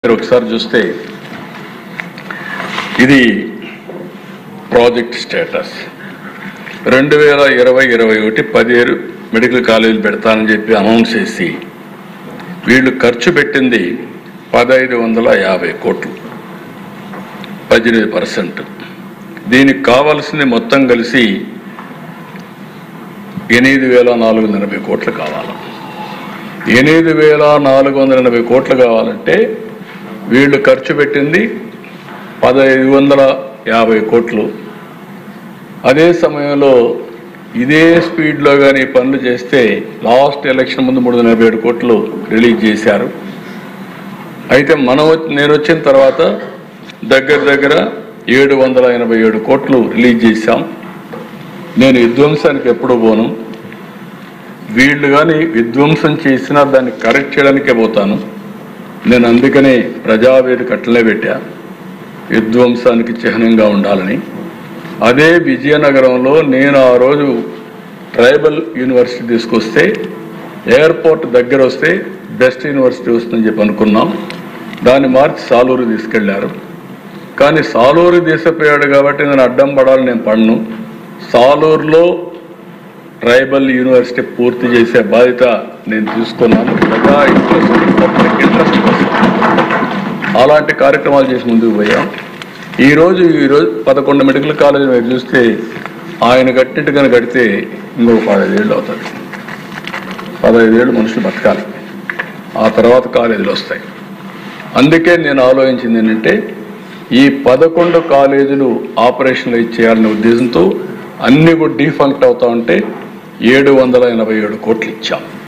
మీరు ఒకసారి చూస్తే ఇది ప్రాజెక్ట్ స్టేటస్ 2020-21 17 మెడికల్ కాలేజీలు పెడతానని చెప్పి అనౌన్స్ చేసి వీళ్ళు ఖర్చు పెట్టింది 1550 కోట్లు 18%. దీనికి కావాల్సింది మొత్తం కలిసి 8480 కోట్లు కావాలి. 8480 కోట్లు కావాలంటే వీళ్ళు ఖర్చు పెట్టింది 1550 కోట్లు. అదే సమయంలో ఇదే స్పీడ్లో కానీ పనులు చేస్తే లాస్ట్ ఎలక్షన్ ముందు 347 కోట్లు రిలీజ్ చేశారు. అయితే నేను వచ్చిన తర్వాత దగ్గర 787 కోట్లు రిలీజ్ చేశాం. నేను విధ్వంసానికి ఎప్పుడు పోను. వీళ్ళు కానీ విధ్వంసం చేసినా దాన్ని కరెక్ట్ చేయడానికే పోతాను. నేను అందుకనే ప్రజావేదిక అట్లనే పెట్టా, విధ్వంసానికి చిహ్నంగా ఉండాలని. అదే విజయనగరంలో నేను ఆ రోజు ట్రైబల్ యూనివర్సిటీ తీసుకొస్తే ఎయిర్పోర్ట్ దగ్గర వస్తే బెస్ట్ యూనివర్సిటీ వస్తుందని చెప్పి అనుకున్నాం. దాన్ని మార్చి సాలూరు తీసుకెళ్లారు. కానీ సాలూరు తీసుకుపోయాడు కాబట్టి నేను అడ్డం పడాలని నేను పడను. సాలూరులో ట్రైబల్ యూనివర్సిటీ పూర్తి చేసే బాధ్యత నేను తీసుకున్నాను. ప్రజా ఇంట్రెస్ట్, పబ్లిక్ ఇంట్రెస్ట్ కోసం అలాంటి కార్యక్రమాలు చేసి ముందుకు పోయాం. ఈరోజు 11 మెడికల్ కాలేజీలు మీరు చూస్తే ఆయన కట్టినట్టుగా కడితే ఇంకొక 15 ఏళ్ళు అవుతుంది. 15 ఏళ్ళు మనుషులు బతకాలి, ఆ తర్వాత కాలేజీలు వస్తాయి. అందుకే నేను ఆలోచించింది ఏంటంటే ఈ 11 కాలేజీలు ఆపరేషన్లు చేయాలనే ఉద్దేశంతో అన్నీ కూడా డీఫంక్ట్ అవుతా ఉంటే 787 కోట్లు ఇచ్చాం.